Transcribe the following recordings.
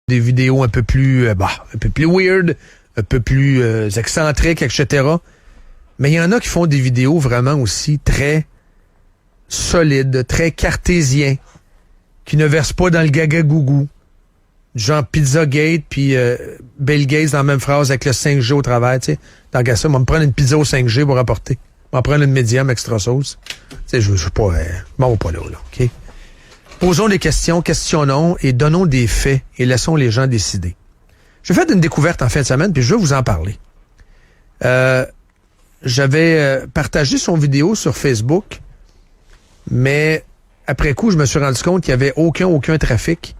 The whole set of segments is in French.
des vidéos un peu plus weird, un peu plus excentriques, etc. Mais il y en a qui font des vidéos vraiment aussi très solides, très cartésiens, qui ne versent pas dans le gaga-gougou. Genre Pizzagate puis Bill Gates dans la même phrase avec le 5G au travers, tu sais. Tant qu'à ça, on va me prendre une pizza au 5G pour apporter. On va prendre une médium extra sauce. Tu sais, je veux pas... bon, pas là, OK? Posons des questions, questionnons et donnons des faits et laissons les gens décider. J'ai fait une découverte en fin de semaine, puis je veux vous en parler. J'avais partagé son vidéo sur Facebook, mais après coup, je me suis rendu compte qu'il n'y avait aucun trafic.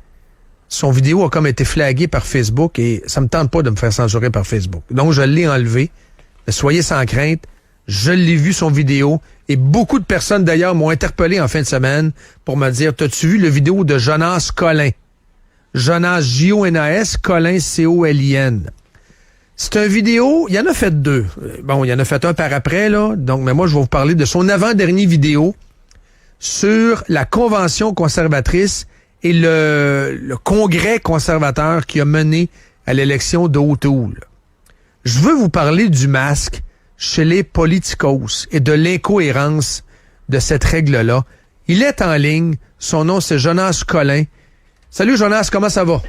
Son vidéo a comme été flaguée par Facebook et ça me tente pas de me faire censurer par Facebook. Donc, je l'ai enlevé. Mais soyez sans crainte. Je l'ai vu, son vidéo. Et beaucoup de personnes, d'ailleurs, m'ont interpellé en fin de semaine pour me dire, t'as-tu vu le vidéo de Jonas Collin? Jonas, J-O-N-A-S, Collin, C-O-L-I-N. C'est un vidéo, il y en a fait 2. Bon, il y en a fait un par après, là. Donc, mais moi, je vais vous parler de son avant-dernier vidéo sur la Convention conservatrice et le congrès conservateur qui a mené à l'élection d'O'Toole. Je veux vous parler du masque chez les politicos et de l'incohérence de cette règle-là. Il est en ligne. Son nom, c'est Jonas Collin. Salut Jonas, comment ça va?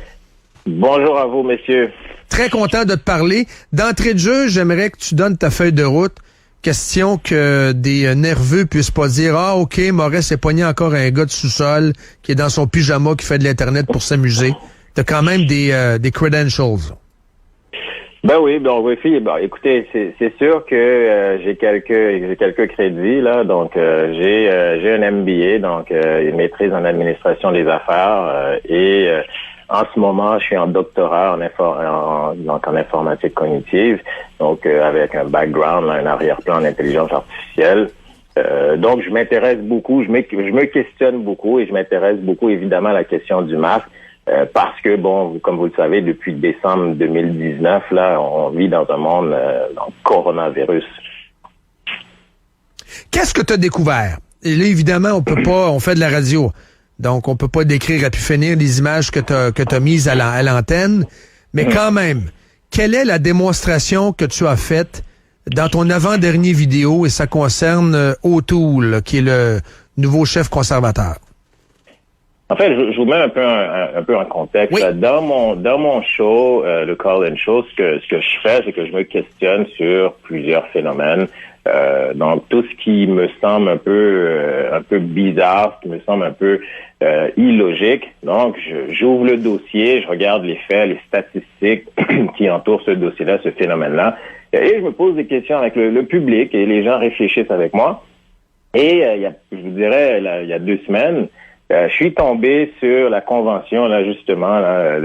Bonjour à vous, messieurs. Très content de te parler. D'entrée de jeu, j'aimerais que tu donnes ta feuille de route. Question que des nerveux puissent pas dire « Ah, OK, Maurice s'est pogné encore un gars de sous-sol qui est dans son pyjama qui fait de l'Internet pour s'amuser. » T'as quand même des credentials. Ben oui, écoutez, c'est sûr que j'ai quelques crédits là, donc j'ai un MBA, donc une maîtrise en administration des affaires et en ce moment, je suis en doctorat en informatique cognitive, donc avec un background, un arrière-plan en intelligence artificielle. Donc, je m'intéresse beaucoup, je me questionne beaucoup et je m'intéresse beaucoup évidemment à la question du masque parce que, bon, comme vous le savez, depuis décembre 2019, là, on vit dans un monde dans coronavirus. Qu'est-ce que tu as découvert? Et là, évidemment, on fait de la radio. Donc, on peut pas décrire à pu finir les images que t'as mises à l'antenne. Mais quand même, quelle est la démonstration que tu as faite dans ton avant-dernier vidéo et ça concerne O'Toole, qui est le nouveau chef conservateur? En fait, je vous mets un peu en contexte. Oui. Dans mon show, le Call-in Show, ce que je fais, c'est que je me questionne sur plusieurs phénomènes. Donc tout ce qui me semble un peu bizarre, ce qui me semble un peu illogique. Donc j'ouvre le dossier, je regarde les faits, les statistiques qui entourent ce dossier-là, ce phénomène-là, et je me pose des questions avec le public et les gens réfléchissent avec moi. Et je vous dirais, il y a 2 semaines, je suis tombé sur la convention là justement là,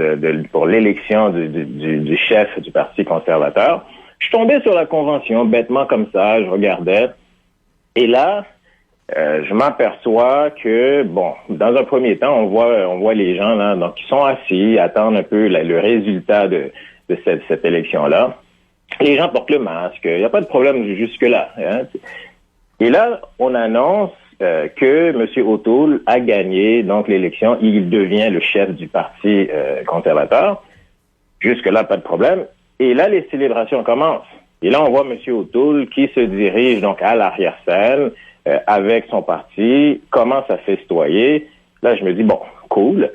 pour l'élection du chef du Parti conservateur. Je suis tombé sur la convention, bêtement comme ça, je regardais. Et là, je m'aperçois que, bon, dans un premier temps, on voit les gens là, donc qui sont assis, attendent un peu le résultat de cette élection-là. Les gens portent le masque, il n'y a pas de problème jusque-là. Hein. Et là, on annonce que M. O'Toole a gagné donc l'élection, il devient le chef du Parti conservateur. Jusque-là, pas de problème. Et là, les célébrations commencent. Et là, on voit M. O'Toole qui se dirige donc à l'arrière-scène avec son parti, commence à festoyer. Là, je me dis, bon, cool.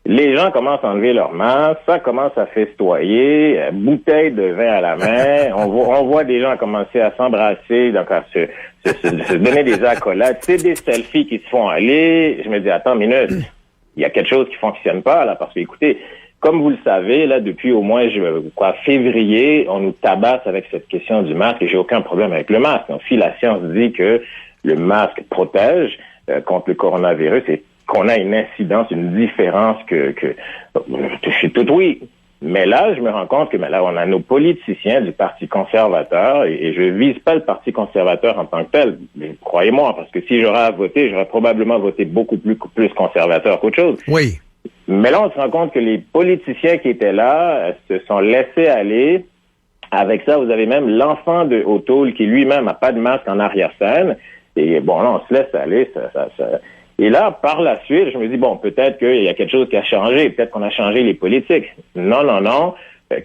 Les gens commencent à enlever leurs masques, ça commence à festoyer, bouteille de vin à la main. On voit des gens commencer à s'embrasser, donc à se donner des accolades. C'est des selfies qui se font aller. Je me dis, attends, minute, il y a quelque chose qui fonctionne pas là, parce que, écoutez, comme vous le savez, là, depuis au moins février, on nous tabasse avec cette question du masque et j'ai aucun problème avec le masque. Donc, si la science dit que le masque protège contre le coronavirus et qu'on a une incidence, une différence que je suis tout oui. Mais là, je me rends compte que là, on a nos politiciens du Parti conservateur et je vise pas le Parti conservateur en tant que tel. Mais croyez-moi, parce que si j'aurais à voter, j'aurais probablement voté beaucoup plus conservateur qu'autre chose. Oui. Mais là, on se rend compte que les politiciens qui étaient là se sont laissés aller. Avec ça, vous avez même l'enfant de O'Toole qui lui-même n'a pas de masque en arrière-scène. Et bon, là, on se laisse aller. Et là, par la suite, je me dis, bon, peut-être qu'il y a quelque chose qui a changé, peut-être qu'on a changé les politiques. Non, non, non.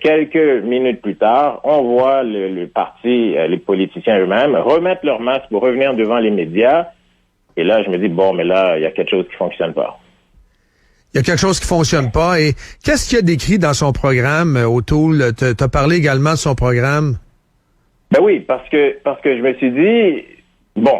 Quelques minutes plus tard, on voit le parti, les politiciens eux-mêmes, remettre leur masque pour revenir devant les médias. Et là, je me dis, bon, mais là, il y a quelque chose qui fonctionne pas. Il y a quelque chose qui fonctionne pas. Et qu'est-ce qu'il y a décrit dans son programme, O'Toole? T'as parlé également de son programme? Ben oui, parce que je me suis dit, bon,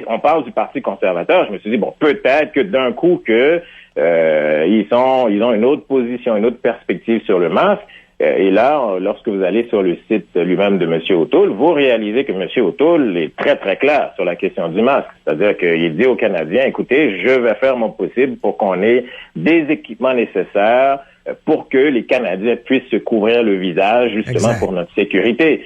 on parle du Parti conservateur, je me suis dit, bon, peut-être que d'un coup ils ont une autre position, une autre perspective sur le masque. Et là, lorsque vous allez sur le site lui-même de M. O'Toole, vous réalisez que M. O'Toole est très, très clair sur la question du masque. C'est-à-dire qu'il dit aux Canadiens, écoutez, je vais faire mon possible pour qu'on ait des équipements nécessaires pour que les Canadiens puissent se couvrir le visage, justement, exact, pour notre sécurité.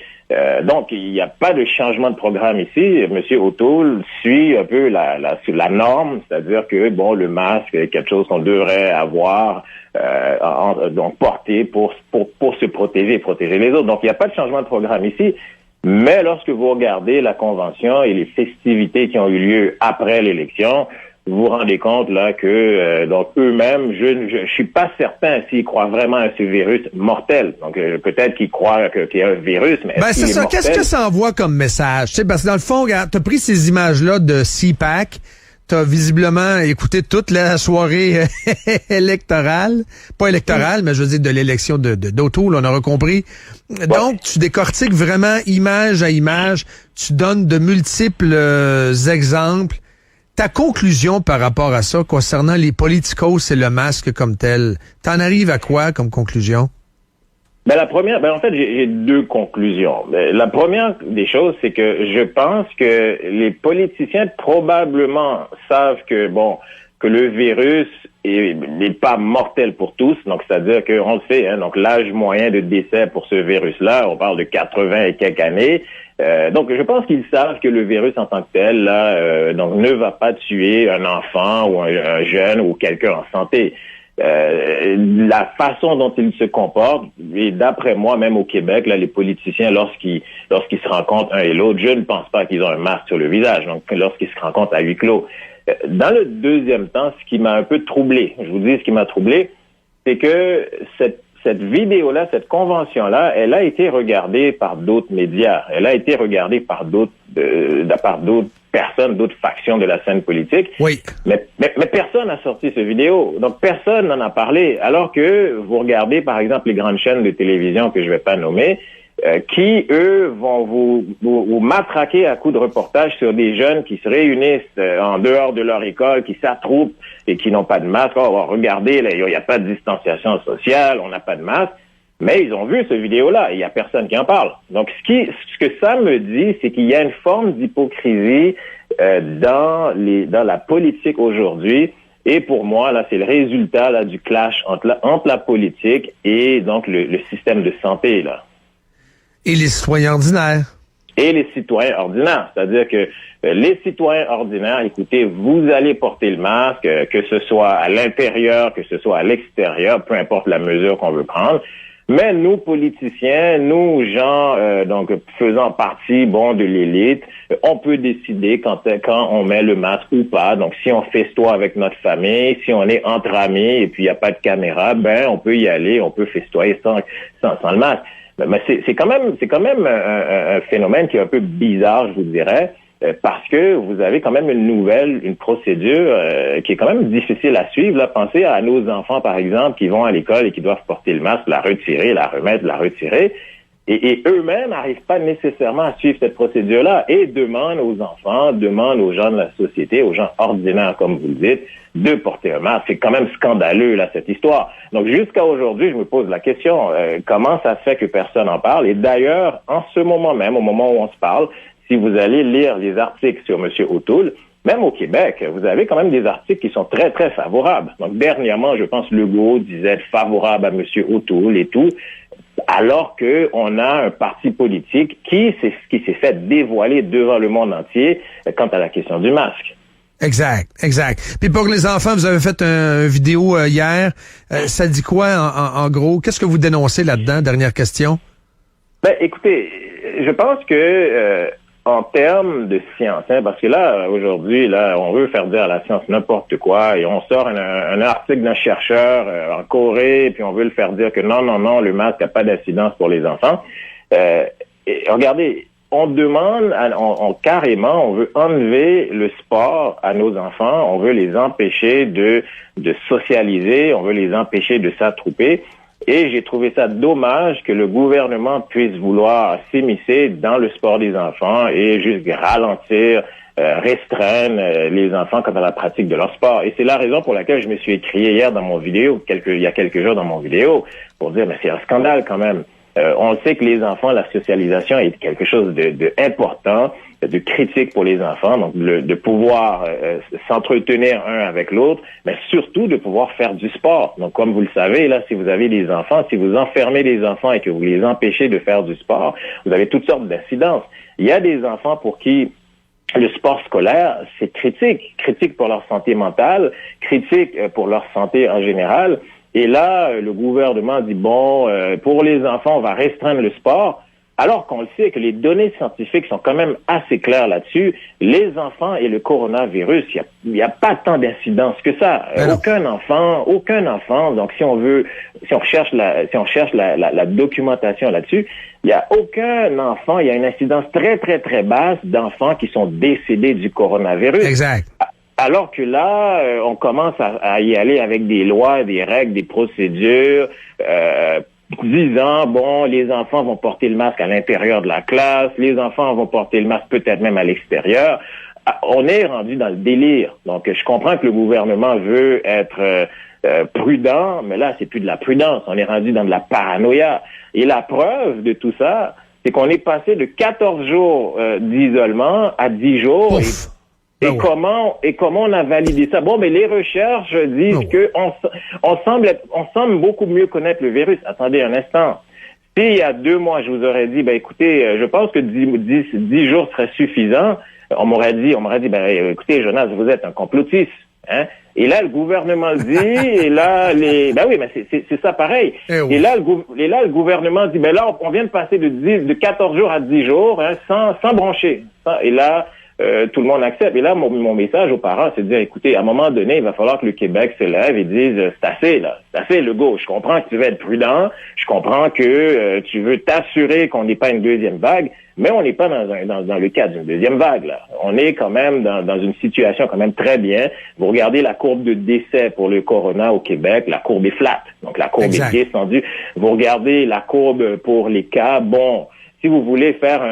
Donc, il n'y a pas de changement de programme ici. M. O'Toole suit un peu la norme, c'est-à-dire que, bon, le masque est quelque chose qu'on devrait avoir, donc porter pour se protéger et protéger les autres. Donc, il n'y a pas de changement de programme ici. Mais lorsque vous regardez la convention et les festivités qui ont eu lieu après l'élection, vous vous rendez compte là que donc eux-mêmes, je suis pas certain s'ils croient vraiment à ce virus mortel. Donc peut-être qu'ils croient qu'il y a un virus, mais ben c'est ça. Mortel? Qu'est-ce que ça envoie comme message? Tu sais, parce que dans le fond, regarde, t'as pris ces images-là de CPAC, t'as visiblement écouté toute la soirée électorale, pas électorale, mais je veux dire de l'élection d'O'Toole, on aura compris. Donc tu décortiques vraiment image à image, tu donnes de multiples exemples. Ta conclusion par rapport à ça, concernant les politicos et le masque comme tel, t'en arrives à quoi comme conclusion? En fait, j'ai deux conclusions. La première des choses, c'est que je pense que les politiciens probablement savent que le virus n'est pas mortel pour tous. Donc, c'est-à-dire qu'on le sait, hein, donc l'âge moyen de décès pour ce virus-là, on parle de 80 et quelques années. Donc, je pense qu'ils savent que le virus en tant que tel, là, donc ne va pas tuer un enfant ou un jeune ou quelqu'un en santé. La façon dont ils se comportent, et d'après moi, même au Québec, là, les politiciens, lorsqu'ils se rencontrent un et l'autre, je ne pense pas qu'ils ont un masque sur le visage. Donc, lorsqu'ils se rencontrent à huis clos. Dans le deuxième temps, ce qui m'a un peu troublé, je vous dis ce qui m'a troublé, c'est que cette vidéo-là, cette convention-là, elle a été regardée par d'autres médias. Elle a été regardée par d'autres personnes, d'autres factions de la scène politique. Oui. Mais personne n'a sorti cette vidéo. Donc, personne n'en a parlé. Alors que vous regardez, par exemple, les grandes chaînes de télévision que je vais pas nommer, qui, eux, vont vous matraquer à coups de reportages sur des jeunes qui se réunissent en dehors de leur école, qui s'attroupent et qui n'ont pas de masque. Oh, regardez, là, il n'y a pas de distanciation sociale, on n'a pas de masque. Mais ils ont vu cette vidéo-là, et il n'y a personne qui en parle. Donc, ce que ça me dit, c'est qu'il y a une forme d'hypocrisie dans la politique aujourd'hui. Et pour moi, là, c'est le résultat là du clash entre la politique et donc le système de santé, là. Et les citoyens ordinaires. Et les citoyens ordinaires. C'est-à-dire que les citoyens ordinaires, écoutez, vous allez porter le masque, que ce soit à l'intérieur, que ce soit à l'extérieur, peu importe la mesure qu'on veut prendre. Mais nous, politiciens, nous, gens, donc faisant partie, de l'élite, on peut décider quand on met le masque ou pas. Donc, si on festoie avec notre famille, si on est entre amis et puis il n'y a pas de caméra, on peut y aller, on peut festoyer sans le masque. Mais c'est quand même un phénomène qui est un peu bizarre, je vous dirais, parce que vous avez quand même une procédure qui est quand même difficile à suivre. Là, pensez à nos enfants, par exemple, qui vont à l'école et qui doivent porter le masque, la retirer, la remettre, la retirer. Et eux-mêmes n'arrivent pas nécessairement à suivre cette procédure-là et demandent aux enfants, demandent aux gens de la société, aux gens ordinaires, comme vous le dites, de porter un masque. C'est quand même scandaleux, là, cette histoire. Donc, jusqu'à aujourd'hui, je me pose la question, comment ça se fait que personne n'en parle? Et d'ailleurs, en ce moment même, au moment où on se parle, si vous allez lire les articles sur M. O'Toole, même au Québec, vous avez quand même des articles qui sont très, très favorables. Donc, dernièrement, je pense, Legault disait être favorable à M. O'Toole et tout, alors que on a un parti politique qui s'est fait dévoiler devant le monde entier quant à la question du masque. Exact. Puis pour les enfants, vous avez fait une vidéo hier. Ça dit quoi, en gros? Qu'est-ce que vous dénoncez là-dedans? Dernière question. Écoutez, je pense que en termes de science, parce que là, aujourd'hui, là, on veut faire dire à la science n'importe quoi et on sort un article d'un chercheur en Corée, puis on veut le faire dire que non, le masque n'a pas d'incidence pour les enfants. Et regardez, on demande, carrément, on veut enlever le sport à nos enfants, on veut les empêcher de socialiser, on veut les empêcher de s'attrouper. Et j'ai trouvé ça dommage que le gouvernement puisse vouloir s'immiscer dans le sport des enfants et juste ralentir, restreindre les enfants quant à la pratique de leur sport. Et c'est la raison pour laquelle je me suis écrié hier dans mon vidéo, il y a quelques jours dans mon vidéo, pour dire, mais c'est un scandale quand même. On sait que les enfants, la socialisation est quelque chose de important, de critique pour les enfants, donc de pouvoir s'entretenir un avec l'autre, mais surtout de pouvoir faire du sport. Donc, comme vous le savez, là, si vous avez des enfants, si vous enfermez les enfants et que vous les empêchez de faire du sport, vous avez toutes sortes d'incidences. Il y a des enfants pour qui le sport scolaire, c'est critique pour leur santé mentale, critique pour leur santé en général. Et là, le gouvernement dit, pour les enfants, on va restreindre le sport, alors qu'on le sait que les données scientifiques sont quand même assez claires là-dessus. Les enfants et le coronavirus, il y a pas tant d'incidence que ça. Aucun enfant, donc si on recherche la documentation là-dessus, il y a aucun enfant, il y a une incidence très, très, très basse d'enfants qui sont décédés du coronavirus. Exact. Alors que là, on commence à y aller avec des lois, des règles, des procédures, disant, les enfants vont porter le masque à l'intérieur de la classe, les enfants vont porter le masque peut-être même à l'extérieur. On est rendu dans le délire. Donc, je comprends que le gouvernement veut être prudent, mais là, c'est plus de la prudence. On est rendu dans de la paranoïa. Et la preuve de tout ça, c'est qu'on est passé de 14 jours d'isolement à 10 jours. Et comment on a validé ça? Mais les recherches disent que on semble beaucoup mieux connaître le virus. Attendez un instant. Si il y a 2 mois, je vous aurais dit, écoutez, je pense que 10 jours serait suffisant. On m'aurait dit, écoutez, Jonas, vous êtes un complotiste, hein? Et là, le gouvernement le dit, et là, c'est ça pareil. Et là, le gouvernement dit, là, on vient de passer de 14 jours à 10 jours, hein, sans broncher. Et là, tout le monde accepte. Et là, mon message aux parents, c'est de dire, écoutez, à un moment donné, il va falloir que le Québec se lève et dise, c'est assez, là. C'est assez, Legault. Je comprends que tu veux être prudent. Je comprends que tu veux t'assurer qu'on n'ait pas une deuxième vague, mais on n'est pas dans le cas d'une deuxième vague, là. On est quand même dans une situation quand même très bien. Vous regardez la courbe de décès pour le corona au Québec, la courbe est flat. Donc, la courbe est descendue. Vous regardez la courbe pour les cas, si vous voulez faire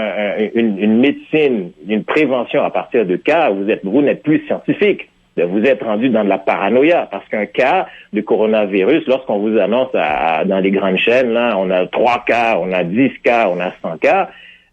une médecine, une prévention à partir de cas, vous n'êtes plus scientifique. Vous êtes rendu dans de la paranoïa parce qu'un cas de coronavirus, lorsqu'on vous annonce dans les grandes chaînes, là, on a 3 cas, on a 10 cas, on a 100 cas.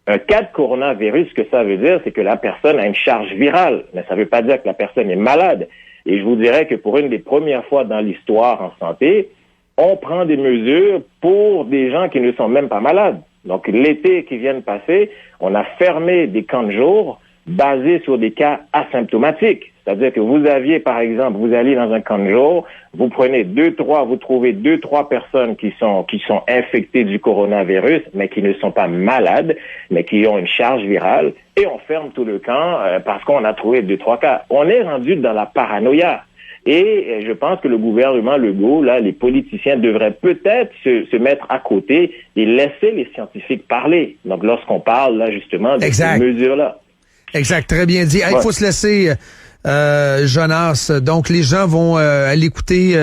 Un cas de coronavirus, ce que ça veut dire, c'est que la personne a une charge virale. Mais ça ne veut pas dire que la personne est malade. Et je vous dirais que pour une des premières fois dans l'histoire en santé, on prend des mesures pour des gens qui ne sont même pas malades. Donc, l'été qui vient de passer, on a fermé des camps de jour basés sur des cas asymptomatiques. C'est-à-dire que vous aviez, par exemple, vous allez dans un camp de jour, vous trouvez 2-3 personnes qui sont infectées du coronavirus, mais qui ne sont pas malades, mais qui ont une charge virale, et on ferme tout le camp parce qu'on a trouvé 2-3 cas. On est rendu dans la paranoïa. Et je pense que le gouvernement Legault, là, les politiciens devraient peut-être se mettre à côté et laisser les scientifiques parler. Donc, lorsqu'on parle, là, justement, de ces mesures-là. Exact, très bien dit. Il faut se laisser, Jonas. Donc, les gens vont aller écouter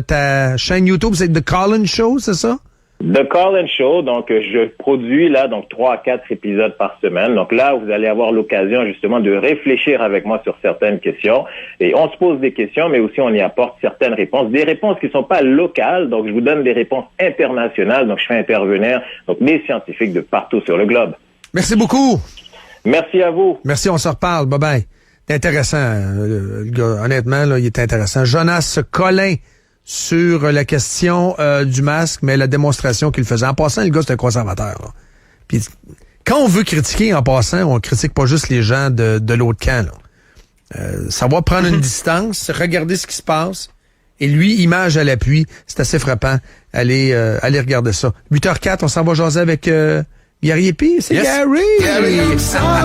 ta chaîne YouTube. C'est The Call-In Show, c'est ça? The Call-In Show, donc je produis là 3 à 4 épisodes par semaine. Donc là, vous allez avoir l'occasion justement de réfléchir avec moi sur certaines questions. Et on se pose des questions, mais aussi on y apporte certaines réponses. Des réponses qui ne sont pas locales, donc je vous donne des réponses internationales. Donc je fais intervenir des scientifiques de partout sur le globe. Merci beaucoup. Merci à vous. Merci, on se reparle. Bye-bye. C'est intéressant, le gars. Honnêtement, là, il est intéressant. Jonas Collin. Sur la question du masque, mais la démonstration qu'il faisait. En passant, le gars, c'est un conservateur. Là. Puis, quand on veut critiquer en passant, on critique pas juste les gens de l'autre camp. Savoir prendre une distance, regarder ce qui se passe, et lui, image à l'appui, c'est assez frappant. Allez regarder ça. 8h04, on s'en va jaser avec Gary Epi. C'est Gary!